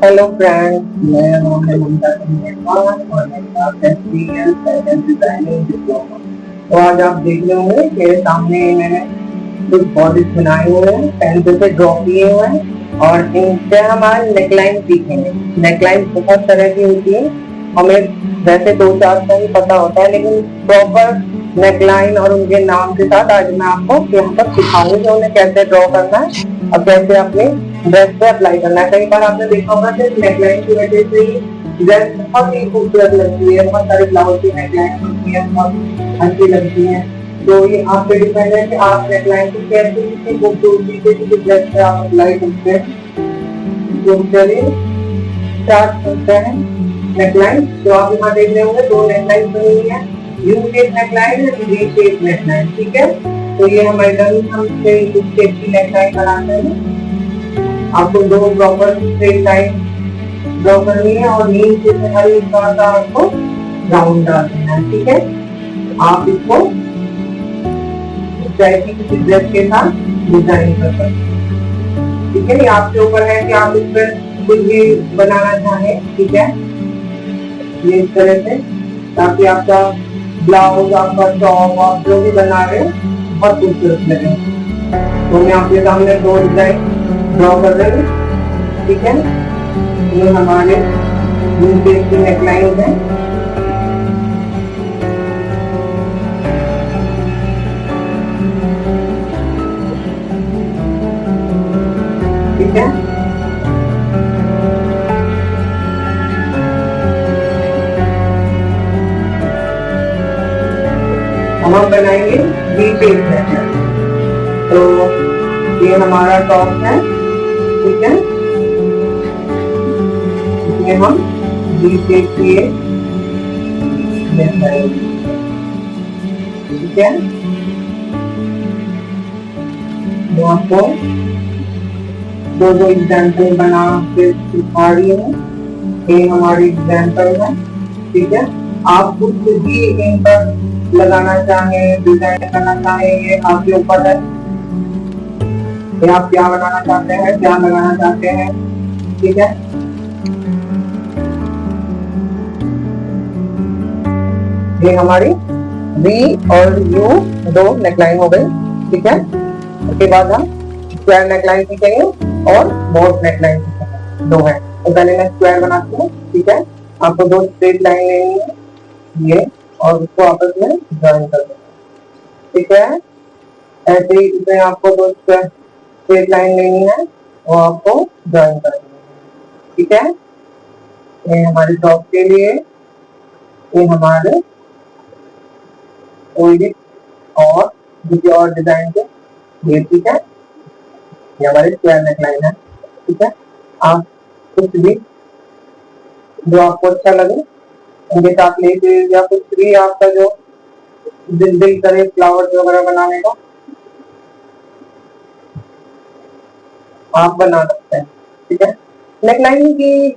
Hello friends, मैं मोहम्मद मुमताज अहमद और मेरे पास एक्सपीरियंस फैशन डिजाइनिंग डिप्लोमा। तो आज आप देख रहे होंगे कि सामने मैंने कुछ बॉडीज बनाए हुए हैं, पेंसिल से ड्रॉ किए हुए हैं और इनसे हमारे नेकलाइन सीखेंगे। नेकलाइन बहुत तरह की होती है, हमें वैसे दो चार का ही पता होता है, लेकिन प्रॉपर नेकलाइन और उनके नाम के साथ आज मैं आपको यहाँ पर सिखाऊंगी कि उन्हें कैसे ड्रॉ करना है और कैसे अपने ड्रेस पे अप्लाई करना है। कई बार आपने देखा होगा कि नेकलाइन की वजह से ही ड्रेस बहुत ही खूबसूरत लगती है, बहुत सारे ब्लाउज की नेकलाइन होती है, बहुत अच्छी लगती है। तो ये आप पे डिपेंड है कि आप नेकलाइन को कैसे कितनी खूबसूरती से किसी ड्रेस पे आप अप्लाई करते हैं। तो चलिए स्टार्ट करते हैं। नेकलाइन तो आप यहाँ देख रहे होंगे, दो नेकलाइन बनी हुई है, यू शेप नेकलाइन और वी शेप नेकलाइन। ठीक है, तो ये हमारे डमी हम इस शेप की नेकलाइन बनाते हैं। आपको दो प्रॉपर स्ट्रेट लाइन ड्रॉ करनी है और नीचे से हल्का सा आपको राउंड डाल देना है। ठीक है, आप इसको चाहे किसी ड्रेस के साथ डिजाइन कर सकते हैं। ठीक है, ये आपके ऊपर है कि आप इस पर कुछ भी बनाना चाहें। ठीक है, ये इस तरह से, ताकि आपका ब्लाउज, आपका टॉप, आप जो भी बना रहे हैं बहुत खूबसूरत लगे। तो मैं आपके सामने दो डिजाइन ड्रॉ कर रही हूँ। ठीक है, ये हमारे नीचे की नेकलाइन है। ठीक है, हम बनाएंगे वी शेप नेकलाइन। तो ये हमारा टॉप है। ठीक है, इसमें हम वी शेप की नेकलाइन। ठीक है, तो आपको दो दो एग्जाम्पल बना के सिखा रही हूँ। ये हमारी एग्जाम्पल है। ठीक है, आप कुछ भी इन पर लगाना चाहें, डिजाइन करना चाहें, ये आपके ऊपर है कि आप क्या बनाना चाहते हैं, क्या लगाना चाहते हैं। ठीक है, ये हमारी वी और यू दो नेकलाइन हो गई। ठीक है, उसके बाद हम स्क्वायर नेकलाइन सीखेंगे और बोट नेकलाइन सीखेंगे। दो है, तो पहले मैं स्क्वायर बनाती हूँ। ठीक है, आपको दो स्ट्रेट लाइन लेनी है, ये और उसको आपस में ज्वाइन कर देना। ठीक है, ऐसे ही इसमें आपको दो स्ट्रेट लाइन लेनी है और आपको ज्वाइन कर देना है। ठीक है, ये हमारे टॉप के लिए, ये हमारे कोई और किसी और डिजाइन के ये। ठीक है, ये हमारी स्क्वायर नेकलाइन है। ठीक है, आप कुछ भी जो आपको अच्छा लगे उनके साथ लेके, या कुछ भी आपका जो दिल करे फ्लावर्स वगैरह बनाने का, आप बना सकते हैं। ठीक है, नेकलाइन की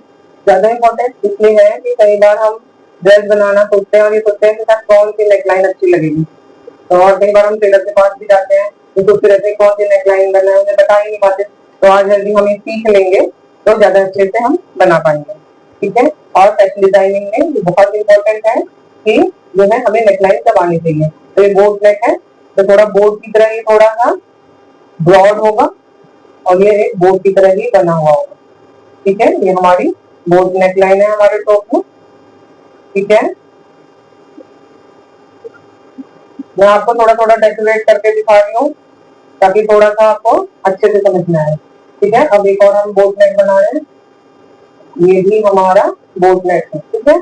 ज्यादा इम्पोर्टेंस इसलिए है कि कई बार हम ड्रेस बनाना सोचते हैं और ये सोचते हैं कि सर कौन सी नेकलाइन अच्छी लगेगी। तो और कई बार हम टेलर के पास भी जाते हैं तो सोचते रहते हैं कौन सी नेकलाइन बना है, उन्हें बता ही नहीं पाते। तो आज यदि हम ये सीख लेंगे तो ज्यादा अच्छे से हम बना पाएंगे। ठीक है, और फैशन डिजाइनिंग में ये बहुत इंपॉर्टेंट है कि जो है हमें नेकलाइन कब आनी चाहिए। तो ये बोट नेक है, तो थोड़ा बोट की तरह ही थोड़ा सा ब्रॉड होगा और ये एक बोट की तरह ही बना हुआ होगा। ठीक है, ये हमारी बोट नेकलाइन है हमारे टॉप में। ठीक है, मैं आपको थोड़ा थोड़ा डेकोरेट करके दिखा रही हूँ ताकि थोड़ा सा आपको अच्छे से समझ में आए। ठीक है, अब एक और हम बोट नेक बना रहे हैं, ये भी हमारा बोट नेक है। ठीक है,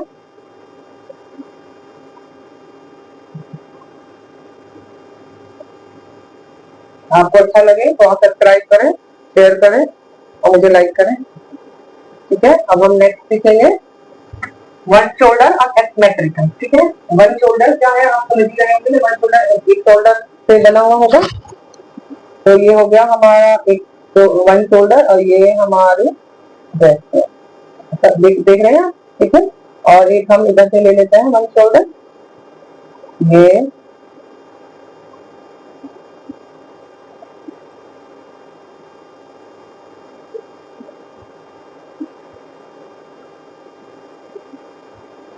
आपको अच्छा लगे तो आप सब्सक्राइब करें, शेयर करें और मुझे लाइक करें। ठीक है, अब हम नेक्स्ट सीखेंगे वन शोल्डर और एसिमेट्रिकल। ठीक है, वन शोल्डर क्या है आप समझ रहे होंगे। वन शोल्डर एक शोल्डर से बना हुआ होगा, तो ये हो गया हमारा एक तो वन शोल्डर और ये हमारे ब्रेस्ट है। देख रहे हैं। ठीक है, और एक हम इधर से ले लेते हैं वन शोल्डर, ये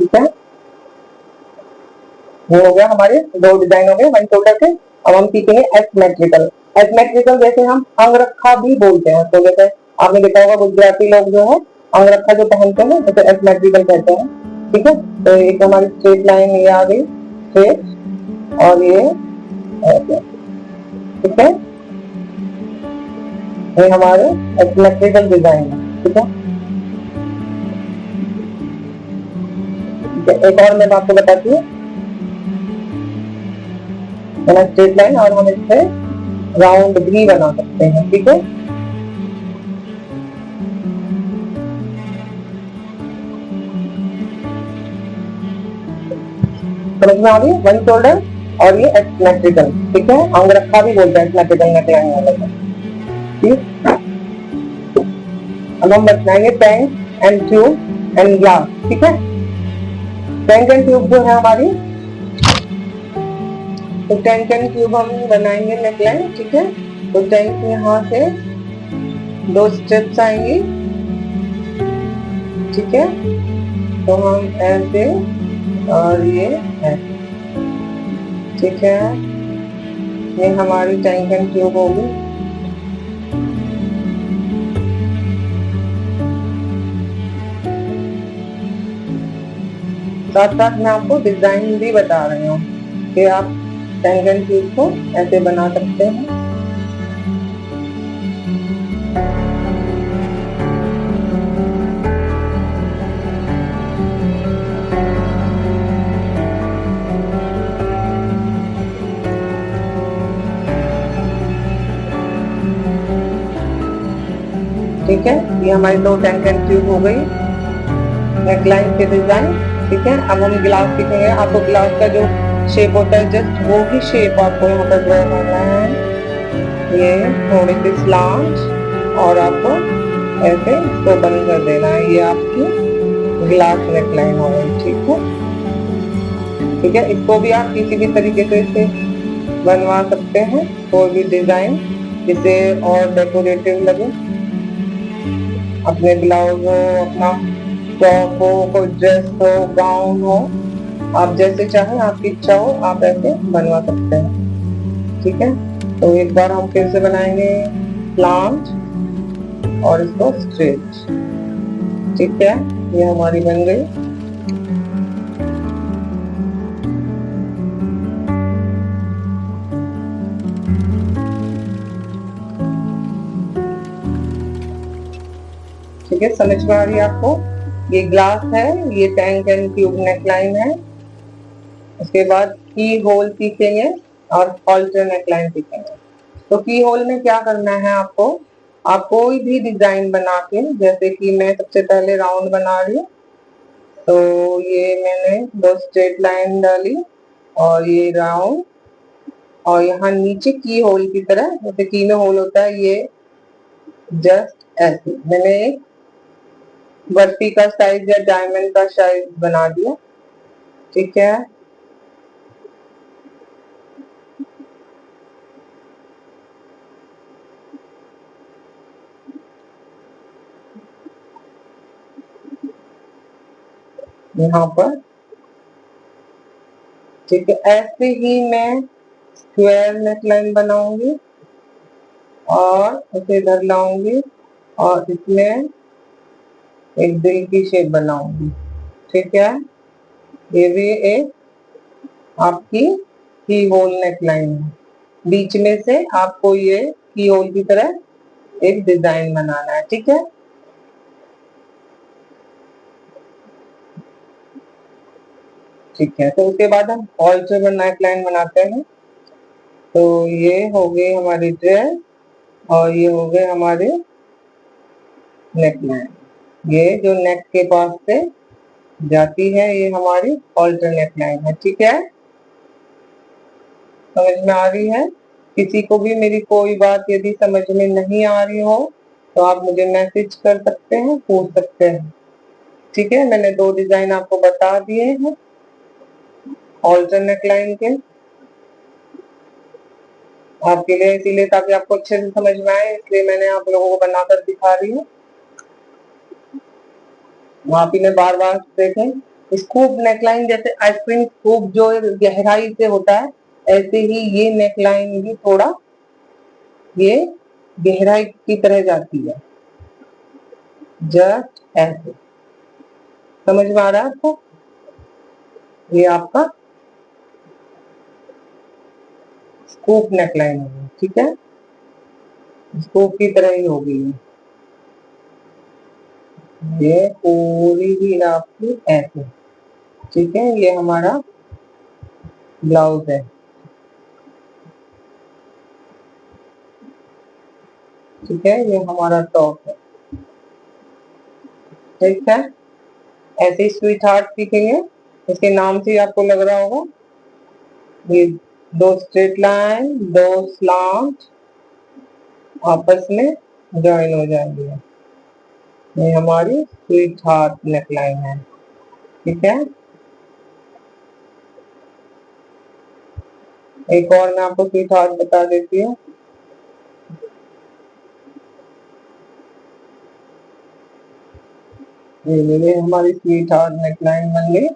ठीक है, ये हो गया हमारे दो डिजाइन हो गए वन शोल्डर के। अब हम सीखेंगे एसिमेट्रिकल। एसिमेट्रिकल जैसे हम अंगरखा भी बोलते हैं, तो जैसे आपने देखा होगा गुजराती लोग जो है अंगरखा जो पहनते हैं जैसे एसिमेट्रिकल कहते हैं। ठीक है, तो एक हमारी स्ट्रेट लाइन ये आ गई स्ट्रेट, और ये ऐसे। ठीक है, ये हमारे एसिमेट्रिकल डिजाइन है। ठीक है, एक और मैं आपको बताती हूँ, स्ट्रेट लाइन और हम इससे राउंड भी बना सकते हैं। ठीक है, समझ में आ गई वन शोल्डर और ये एसिमेट्रिकल। ठीक है, अंगरखा भी बोलते हैं एसिमेट्रिकल नेकलाइन वाले को। ठीक, अब हम बनाएंगे tank and tube and glass. ठीक है, टैंक एंड ट्यूब जो है हमारी, तो टैंक एंड ट्यूब हम बनाएंगे नेकलाइन। ठीक है, तो टैंक यहाँ से दो स्टेप्स आएंगी। ठीक है, तो हम ऐसे और ये ऐसे। ठीक है, ये हमारी टैंक एंड ट्यूब होगी। साथ साथ मैं आपको डिजाइन भी बता रही हूँ कि आप टैंक एंड ट्यूब को ऐसे बना सकते हैं। ठीक है, ये हमारी दो टैंक एंड ट्यूब हो गई नेकलाइन के डिजाइन। ठीक है, अब हम ग्लास सीखेंगे। आपको ग्लास का जो शेप होता है जस्ट वो ही शेप आपको यहाँ पर ड्रॉ करना है। ये थोड़ी सी स्लांट और आपको ऐसे इसको बंद कर देना है। ये आपकी ग्लास नेकलाइन हो गई। ठीक है, ठीक है, इसको भी आप किसी भी तरीके से इसे बनवा सकते हैं, कोई भी डिजाइन जिसे और डेकोरेटिव लगे। अपने ब्लाउज हो, अपना टॉप हो, कोई ड्रेस हो, गाउन हो, आप जैसे चाहें, आपकी इच्छा हो आप ऐसे बनवा सकते हैं। ठीक है, तो एक बार हम फिर से बनाएंगे स्लांट और इसको स्ट्रेट। ठीक है, ये हमारी बन गई। ठीक है, समझ में आ रही है आपको? ये ग्लास है, ये टैंक एंड ट्यूब नेकलाइन है। उसके बाद की होल सीखेंगे और ऑल्टर नेकलाइन सीखेंगे। तो की होल में क्या करना है आपको, आप कोई भी डिजाइन बना के, जैसे कि मैं सबसे पहले राउंड बना रही हूँ, तो ये मैंने दो स्ट्रेट लाइन डाली और ये राउंड, और यहाँ नीचे की होल की तरह, जैसे की में होल होता है, ये जस्ट ऐसे मैंने एक बर्फी का साइज या डायमंड का साइज बना दिया। ठीक है, यहाँ पर। ठीक है, ऐसे ही मैं स्क्वायर नेकलाइन बनाऊंगी और इसे इधर लाऊंगी और इसमें एक दिल की शेप बनाऊंगी। ठीक है, ये भी एक आपकी की होल नेकलाइन है। बीच में से आपको ये की होल की तरह एक डिजाइन बनाना है। ठीक है, ठीक है, तो उसके बाद हम ऑल्टर नेकलाइन बनाते हैं। तो ये हो गई हमारी ड्रेस और ये हो गए हमारे नेकलाइन। ये जो नेक के पास से जाती है ये हमारी ऑल्टर नेकलाइन है। ठीक है, समझ में आ रही है? किसी को भी मेरी कोई बात यदि समझ में नहीं आ रही हो तो आप मुझे मैसेज कर सकते हैं, पूछ सकते हैं। ठीक है, मैंने दो डिजाइन आपको बता दिए हैं ऑल्टर नेकलाइन के आपके लिए, इसीलिए ताकि आपको अच्छे से समझ में आए, इसलिए मैंने आप लोगों को बनाकर दिखा रही हूँ। आप इन्हें बार बार देखें। स्कूप नेकलाइन जैसे आइसक्रीम स्कूप जो गहराई से होता है, ऐसे ही ये नेकलाइन भी थोड़ा ये गहराई की तरह जाती है, जस्ट ऐसे। समझ में आ रहा है आपको? ये आपका स्कूप नेकलाइन होगी, ठीक है, स्कूप की तरह ही होगी ये पूरी भी आपकी ऐसे, ठीक है। ये हमारा ब्लाउज है, ठीक है, ये हमारा टॉप है, ठीक है। ऐसे ही स्वीट हार्ट सीखेंगे, इसके नाम से ही आपको लग रहा होगा, ये दो स्ट्रेट लाइन, दो स्लांट आपस में ज्वाइन हो जाएंगे। ये हमारी स्वीट हार्ट नेकलाइन है, ठीक है। एक और मैं आपको स्वीट हार्ट बता देती हूँ। ये हमारी स्वीट हार्ट नेकलाइन बन गई,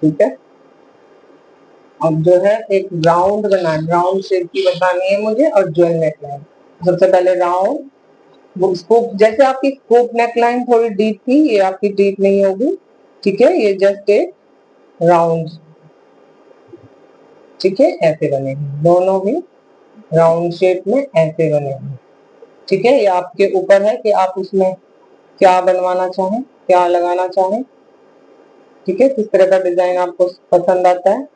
ठीक है। अब जो है एक राउंड बनाना, राउंड शेप की बनानी है मुझे, और ज्वेल नेकलाइन। सबसे पहले राउंड, वो स्कूप, जैसे आपकी स्कूप नेकलाइन थोड़ी डीप थी, ये आपकी डीप नहीं होगी, ठीक है। ये जस्ट एक राउंड, ठीक है, ऐसे बनेगी, दोनों भी राउंड शेप में ऐसे बनेगी, ठीक है। ये आपके ऊपर है कि आप उसमें क्या बनवाना चाहें, क्या लगाना चाहें, ठीक है। किस तरह का डिजाइन आपको पसंद आता है,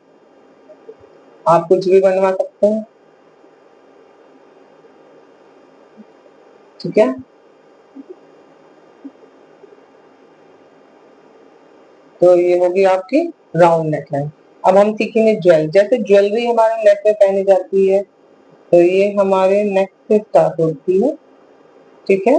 आप कुछ भी बनवा सकते हैं, ठीक है। तो ये होगी आपकी राउंड नेकलाइन। अब हम सीखेंगे ज्वेल, जैसे ज्वेलरी हमारे नेक पे पहनी जाती है, तो ये हमारे नेक से स्टार्ट होती है, ठीक है।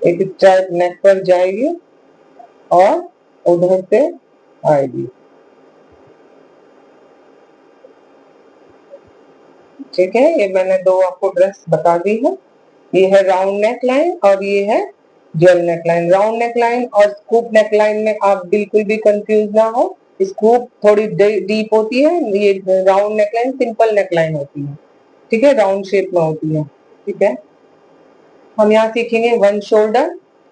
एक स्ट्राइप नेक पर जाएगी और उधर से आएगी, ठीक है। ये मैंने दो आपको ड्रेस बता दी है, ये है राउंड नेक लाइन और ये है jewel neck line. Round neck line और स्कूप नेक लाइन में आप बिल्कुल भी कंफ्यूज ना हो, स्कूप थोड़ी डीप होती है, ये round neck line simple neck line होती है, ठीक है, राउंड शेप में होती है, ठीक है। हम यहाँ सीखेंगे वन शोल्डर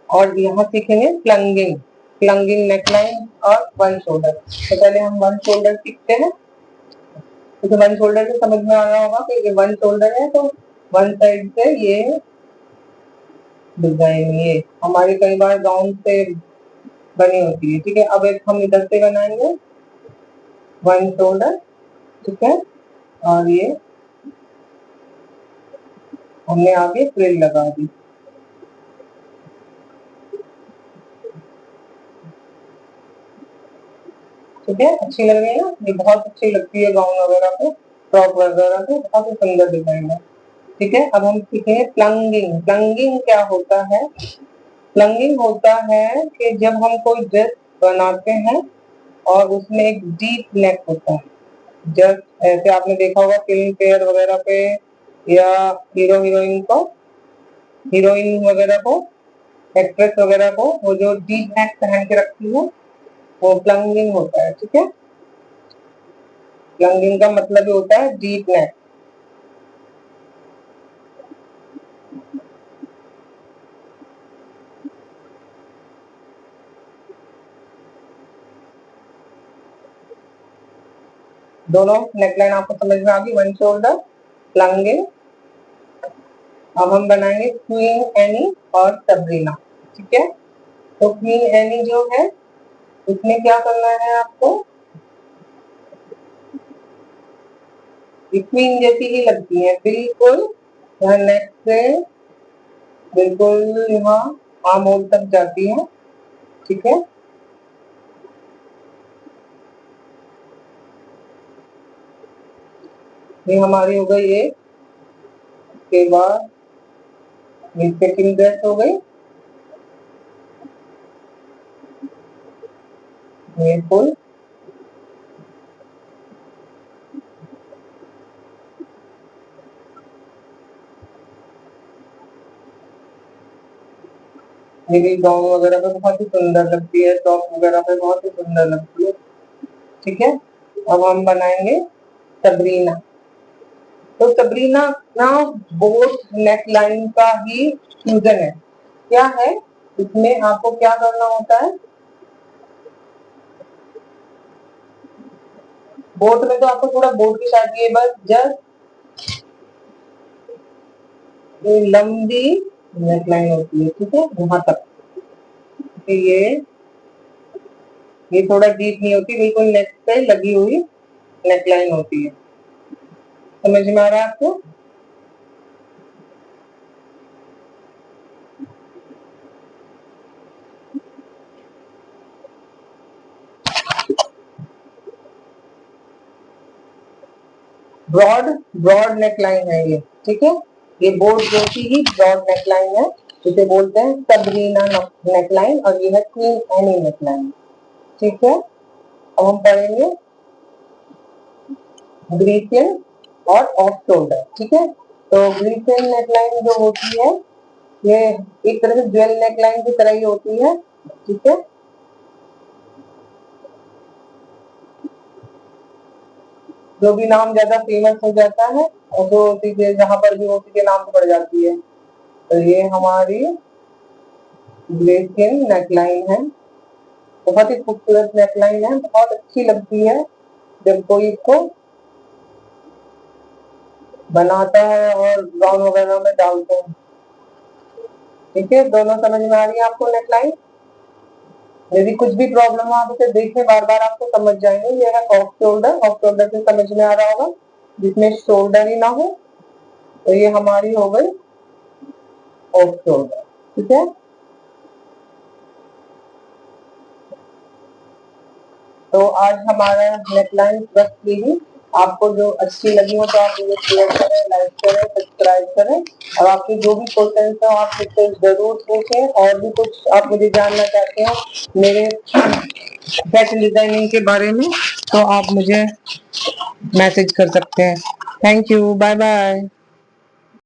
और यहाँ सीखेंगे प्लंगिंग, प्लंगिंग नेकलाइन और वन शोल्डर। तो पहले हम वन शोल्डर सीखते हैं। तो वन शोल्डर से समझ में आ रहा होगा कि ये वन शोल्डर है, तो वन साइड से ये डिजाइन ये हमारी कई बार गाउन से बनी होती है, ठीक है। अब एक हम इधर से बनाएंगे वन शोल्डर, ठीक है, और ये हमने आगे फ्रिल लगा दी, ठीक है। अच्छी लग रही है ना, ये बहुत अच्छी लगती है गाउन वगैरह पे, फ्रॉक वगैरह पे, काफी सुंदर डिजाइन है, ठीक है। अब हम सीखेंगे प्लंगिंग। प्लंगिंग क्या होता है? प्लंगिंग होता है कि जब हम कोई ड्रेस बनाते हैं और उसमें एक डीप नेक होता है, जस्ट ऐसे आपने देखा होगा फिल्म फेयर वगैरह पे, या हीरोइन वगैरह को, एक्ट्रेस वगैरह को, वो जो डीप नेक पहन के रखती है, वो प्लंगिंग होता है, ठीक है। प्लंगिंग का मतलब ही होता है डीप नेक। दोनों नेकलाइन आपको समझ में आ गई, वन शोल्डर, प्लंगिंग। अब हम बनाएंगे क्वीन एनी और सबरीना, ठीक है। तो क्वीन एनी जो है उसमें क्या करना है आपको, क्वीन जैसी ही लगती है बिल्कुल, यहाँ नेक से बिल्कुल यहाँ आर्म होल तक जाती है, ठीक है। ये हमारी हो गई एक, उसके बाद ये सेकंड ड्रेस हो गई, ये फुल, मेरी गाउन वगैरह पे बहुत ही सुंदर लगती है, टॉप वगैरह पे बहुत ही सुंदर लगती है। ठीक है, अब हम बनाएंगे सबरीना। तो सबरीना ना बोट नेक लाइन का ही फ्यूजन है। क्या है इसमें, आपको क्या करना होता है, बोट में तो आपको थोड़ा बोट की चाहिए, बस जस्ट ये लंबी नेकलाइन होती है, ठीक है, वहां तक। ये थोड़ा डीप नहीं होती, बिल्कुल नेक पे लगी हुई नेकलाइन होती है। समझ में आ रहा है आपको? ब्रॉड ब्रॉड नेकलाइन है ये, ठीक है। ये बोट जैसी ही ब्रॉड नेकलाइन है, इसे बोलते हैं सबरीना नेकलाइन, और ये है क्वीन एनी नेकलाइन। ठीक है, अब हम पढ़ेंगे ग्रीसियन और ऑफ शोल्डर। ठीक है, तो ग्रीसियन नेकलाइन जो होती है, ये एक तरह से ज्वेल नेकलाइन की तरह ही होती है। ठीक है, जो भी नाम ज्यादा फेमस हो जाता है और जो चीजें जहां पर भी उसी के नाम से पड़ जाती है। तो ये हमारी ग्रेसियन नेकलाइन है, बहुत ही खूबसूरत नेकलाइन है, बहुत अच्छी लगती है जब कोई इसको बनाता है और गाउन वगैरह में डालते हैं। ठीक है, दोनों समझ में आ रही है आपको नेकलाइन? यदि कुछ भी प्रॉब्लम हो आप इसे देखें बार बार, आपको समझ जाएंगे। ये है ऑफ शोल्डर, ऑफ शोल्डर से समझ में आ रहा होगा, जिसमें शोल्डर ही ना हो, तो ये हमारी हो गई ऑफ शोल्डर। ठीक है, तो आज हमारा नेकलाइन बस यही। आपको जो अच्छी लगी हो तो आप मुझे शेयर करें, लाइक करें, सब्सक्राइब करें, और आपके जो भी क्वेश्चन हो आप मुझसे जरूर पूछें। और भी कुछ आप मुझे जानना चाहते हैं मेरे फैशन डिजाइनिंग के बारे में, तो आप मुझे मैसेज कर सकते हैं। Thank you, bye bye.